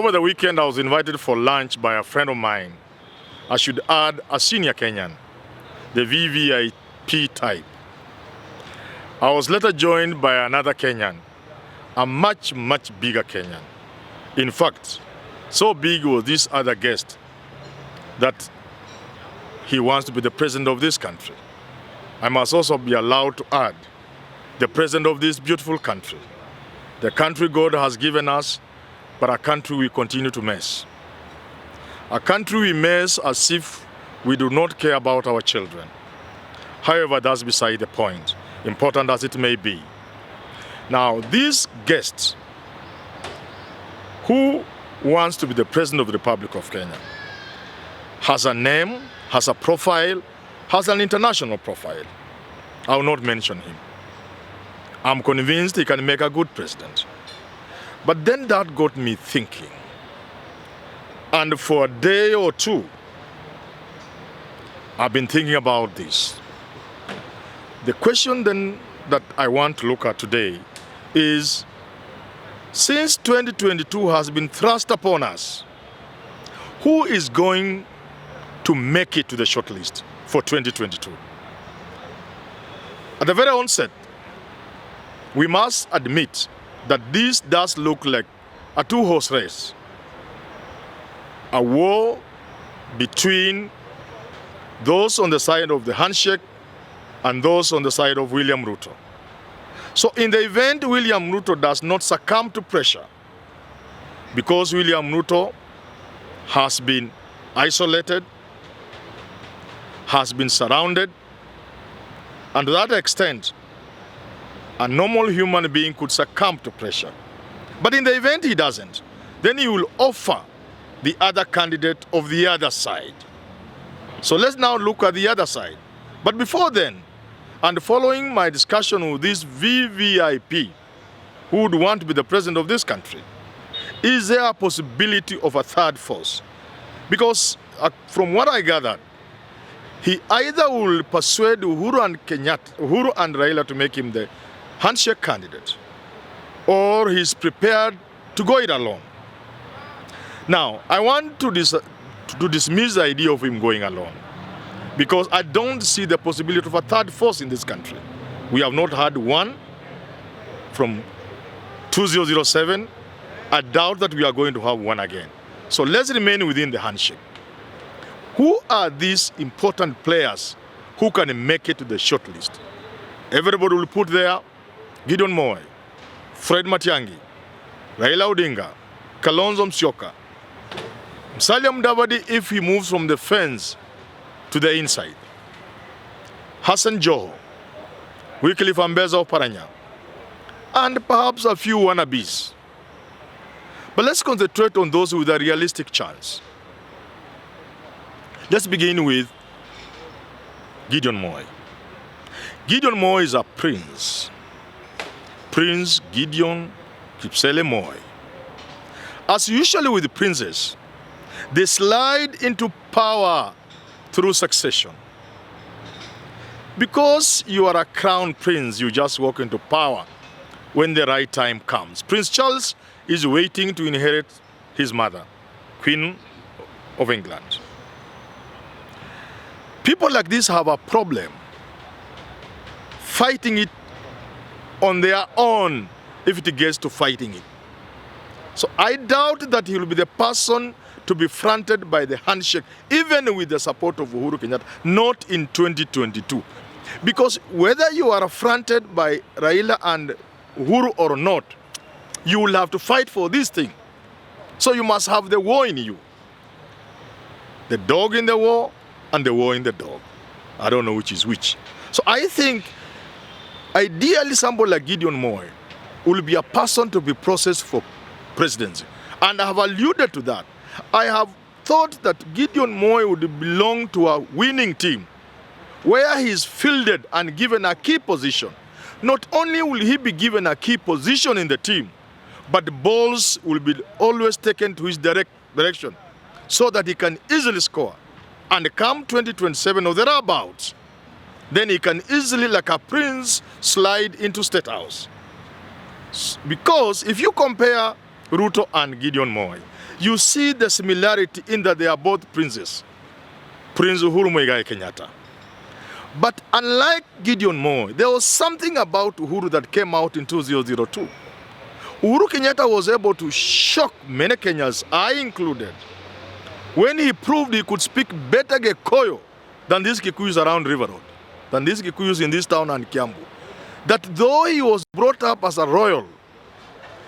Over the weekend, I was invited for lunch by a friend of mine. I should add a senior Kenyan, the VVIP type. I was later joined by another Kenyan, a much, much bigger Kenyan. In fact, so big was this other guest that he wants to be the president of this country. I must also be allowed to add, the president of this beautiful country. The country God has given us, but a country we continue to mess. A country we mess as if we do not care about our children. However, that's beside the point, important as it may be. Now, this guest, who wants to be the President of the Republic of Kenya, has a name, has a profile, has an international profile. I will not mention him. I'm convinced he can make a good president. But then that got me thinking. And for a day or two, I've been thinking about this. The question then that I want to look at today is, since 2022 has been thrust upon us, who is going to make it to the shortlist for 2022? At the very onset, we must admit that this does look like a two-horse race, a war between those on the side of the handshake and those on the side of William Ruto. So in the event William Ruto does not succumb to pressure, because William Ruto has been isolated, has been surrounded, and to that extent, a normal human being could succumb to pressure. But in the event he doesn't, then he will offer the other candidate of the other side. So let's now look at the other side. But before then, and following my discussion with this VVIP, who would want to be the president of this country, is there a possibility of a third force? Because from what I gathered, he either will persuade Uhuru and Raila to make him the handshake candidate, or he's prepared to go it alone. Now, I want to dismiss the idea of him going alone, because I don't see the possibility of a third force in this country. We have not had one from 2007. I doubt that we are going to have one again. So let's remain within the handshake. Who are these important players who can make it to the shortlist? Everybody will put there Gideon Moi, Fred Matiang'i, Raila Odinga, Kalonzo Musyoka, Musalia Mudavadi if he moves from the fence to the inside, Hassan Joho, Wycliffe Ambeza Oparanya, and perhaps a few wannabes. But let's concentrate on those with a realistic chance. Let's begin with Gideon Moi. Gideon Moi is a prince. Prince Gideon Kipsele Moi. As usually with princes, they slide into power through succession. Because you are a crown prince, you just walk into power when the right time comes. Prince Charles is waiting to inherit his mother, Queen of England. People like this have a problem fighting it on their own if it gets to fighting it. So I doubt that he will be the person to be fronted by the handshake, even with the support of Uhuru Kenyatta, not in 2022. Because whether you are fronted by Raila and Uhuru or not, you will have to fight for this thing. So you must have the war in you. The dog in the war and the war in the dog. I don't know which is which. So I think ideally somebody like Gideon Moi will be a person to be processed for presidency. And I have alluded to that. I have thought that Gideon Moi would belong to a winning team where he is fielded and given a key position. Not only will he be given a key position in the team, but the balls will be always taken to his direction so that he can easily score. And come 2027 or thereabouts, then he can easily, like a prince, slide into State House. Because if you compare Ruto and Gideon Moi, you see the similarity in that they are both princes. Prince Uhuru Muigai Kenyatta. But unlike Gideon Moi, there was something about Uhuru that came out in 2002. Uhuru Kenyatta was able to shock many Kenyans, I included, when he proved he could speak better Gikuyu than these Kikuyus around River Road, than these Kikuyus in this town and Kiambu. That though he was brought up as a royal,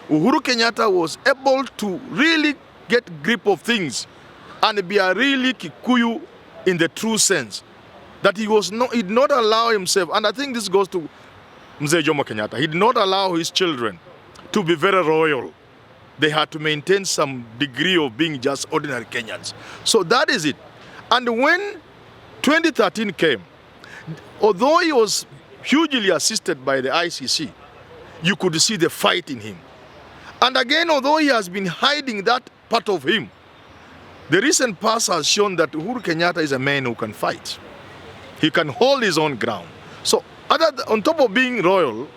Uhuru Kenyatta was able to really get grip of things and be a really Kikuyu in the true sense. That he did not allow himself, and I think this goes to Mzee Jomo Kenyatta, he did not allow his children to be very royal. They had to maintain some degree of being just ordinary Kenyans. So that is it. And when 2013 came, although he was hugely assisted by the ICC, you could see the fight in him. And again, although he has been hiding that part of him, the recent past has shown that Uhuru Kenyatta is a man who can fight. He can hold his own ground. So on top of being royal,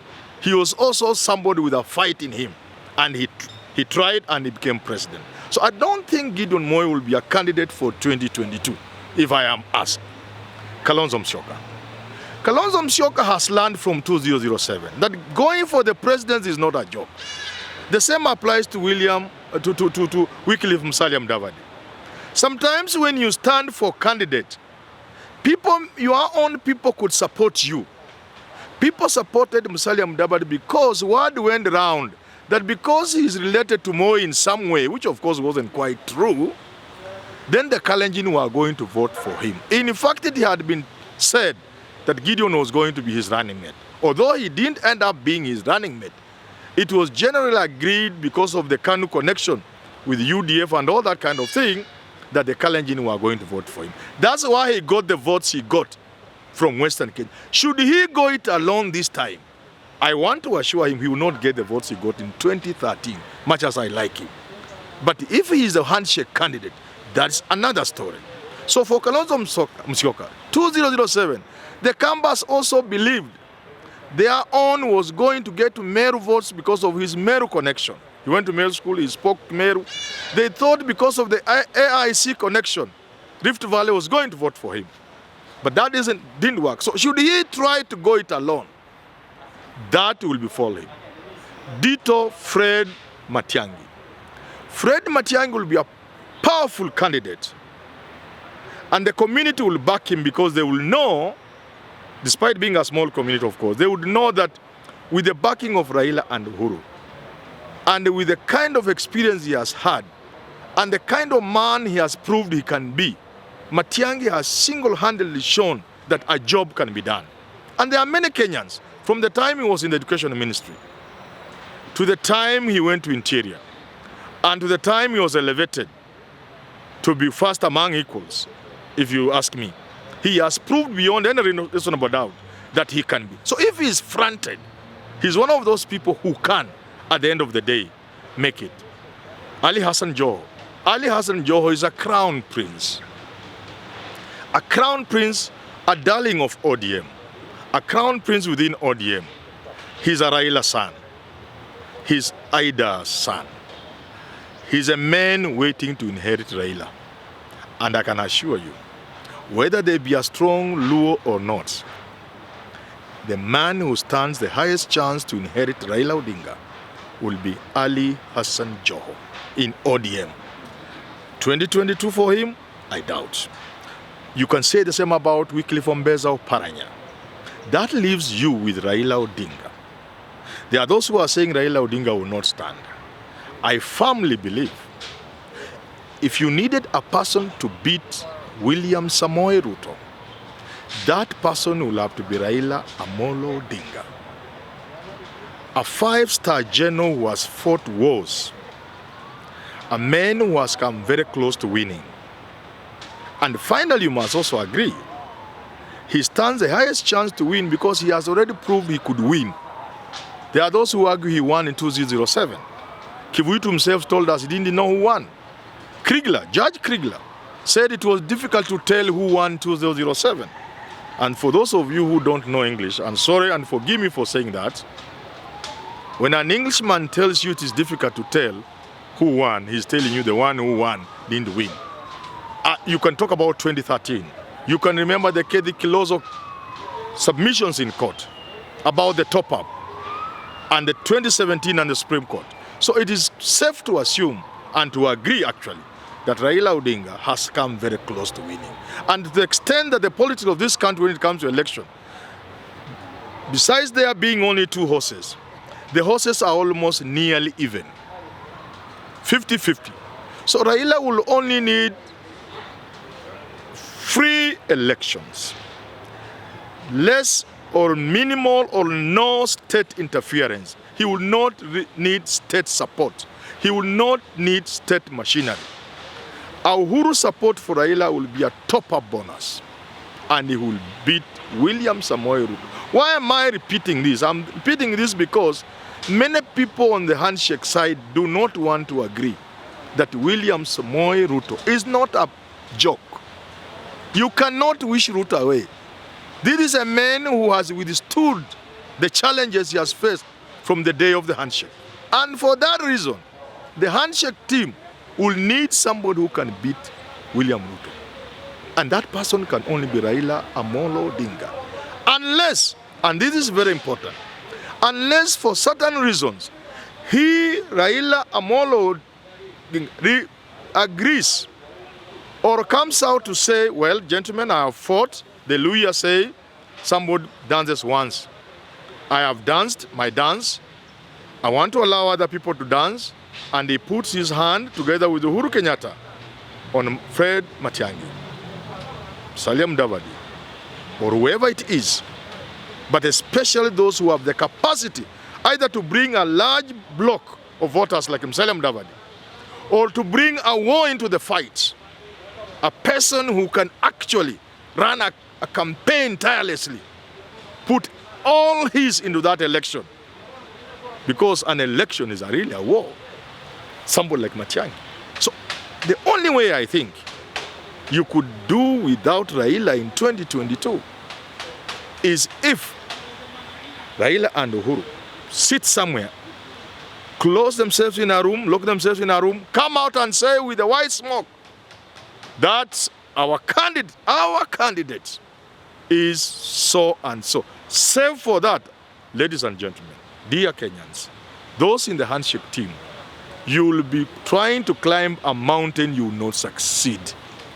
he was also somebody with a fight in him. And he tried and he became president. So I don't think Gideon Moi will be a candidate for 2022, if I am asked. Kalonzo Musyoka. Kalonzo Musyoka has learned from 2007 that going for the presidency is not a joke. The same applies to Wycliffe Musalia Mudavadi. Sometimes when you stand for candidate, your own people could support you. People supported Musalia Mudavadi because word went around that because he's related to Moi in some way, which of course wasn't quite true, then the Kalenjin were going to vote for him. In fact, it had been said that Gideon was going to be his running mate. Although he didn't end up being his running mate, it was generally agreed because of the KANU connection with UDF and all that kind of thing that the Kalenjin were going to vote for him. That's why he got the votes he got from Western Kenya. Should he go it alone this time, I want to assure him he will not get the votes he got in 2013, much as I like him. But if he is a handshake candidate, that's another story. So for Kalonzo Musyoka, 2007, the Kambas also believed their own was going to get to Meru votes because of his Meru connection. He went to Meru school, he spoke Meru. They thought because of the AIC connection, Rift Valley was going to vote for him. But that didn't work. So should he try to go it alone, that will befall him. Ditto Fred Matiang'i. Fred Matiang'i will be a powerful candidate. And the community will back him because they will know, despite being a small community of course, they would know that with the backing of Raila and Uhuru, and with the kind of experience he has had, and the kind of man he has proved he can be, Matiang'i has single-handedly shown that a job can be done. And there are many Kenyans, from the time he was in the education ministry, to the time he went to interior, and to the time he was elevated to be first among equals, if you ask me. He has proved beyond any reasonable doubt that he can be. So if he is fronted, he's one of those people who can, at the end of the day, make it. Ali Hassan Joho. Ali Hassan Joho is a crown prince. A crown prince, a darling of ODM. A crown prince within ODM. He's a Raila son. He's Aida's son. He's a man waiting to inherit Raila. And I can assure you, whether they be a strong Luo or not, the man who stands the highest chance to inherit Raila Odinga will be Ali Hassan Joho in ODM. 2022 for him, I doubt. You can say the same about Wycliffe Ombeza Oparanya. That leaves you with Raila Odinga. There are those who are saying Raila Odinga will not stand. I firmly believe if you needed a person to beat William Samoei Ruto, that person will have to be Raila Amolo Odinga. A five-star general who has fought wars. A man who has come very close to winning. And finally, you must also agree, he stands the highest chance to win because he has already proved he could win. There are those who argue he won in 2007. Kivuitu himself told us he didn't know who won. Judge Kriegler, said it was difficult to tell who won 2007. And for those of you who don't know English, I'm sorry and forgive me for saying that, when an Englishman tells you it is difficult to tell, who won. He's telling you the one who won didn't win. You can talk about 2013. You can remember the Kethi Kilozo submissions in court about the top-up and the 2017 and the Supreme Court. So it is safe to assume and to agree actually that Raila Odinga has come very close to winning. And to the extent that the politics of this country when it comes to election, besides there being only two horses, the horses are almost nearly even, 50-50. So Raila will only need free elections, less or minimal or no state interference. He will not need state support. He will not need state machinery. Our Uhuru support for Raila will be a top-up bonus, and he will beat William Samoei Ruto. Why am I repeating this? I'm repeating this because many people on the handshake side do not want to agree that William Samoei Ruto is not a joke. You cannot wish Ruto away. This is a man who has withstood the challenges he has faced from the day of the handshake. And for that reason, the handshake team will need somebody who can beat William Ruto. And that person can only be Raila Amolo Odinga. Unless, and this is very important, unless for certain reasons, Raila Amolo Odinga, agrees or comes out to say, well, gentlemen, I have fought. The lawyer say, somebody dances once. I have danced my dance. I want to allow other people to dance. And he puts his hand together with Uhuru Kenyatta on Fred Matiang'i, Salim Davadi, or whoever it is, but especially those who have the capacity either to bring a large block of voters like Salim Davadi, or to bring a war into the fight. A person who can actually run a campaign tirelessly, put all his into that election, because an election is really a war. Somebody like Matiang'i. So the only way I think you could do without Raila in 2022 is if Raila and Uhuru sit somewhere, close themselves in a room, lock themselves in a room, come out and say with the white smoke that our candidate is so and so. Save for that, ladies and gentlemen, dear Kenyans, those in the handshake team, you will be trying to climb a mountain you will not succeed.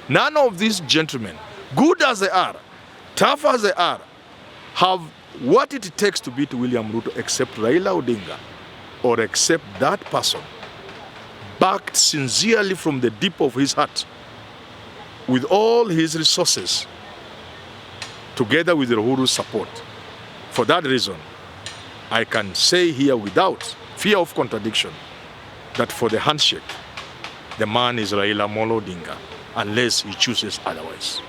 None of these gentlemen, good as they are, tough as they are, have what it takes to beat William Ruto except Raila Odinga, or except that person, backed sincerely from the deep of his heart, with all his resources, together with Uhuru's support. For that reason, I can say here without fear of contradiction that for the handshake, the man is Raila Amolo Odinga, unless he chooses otherwise.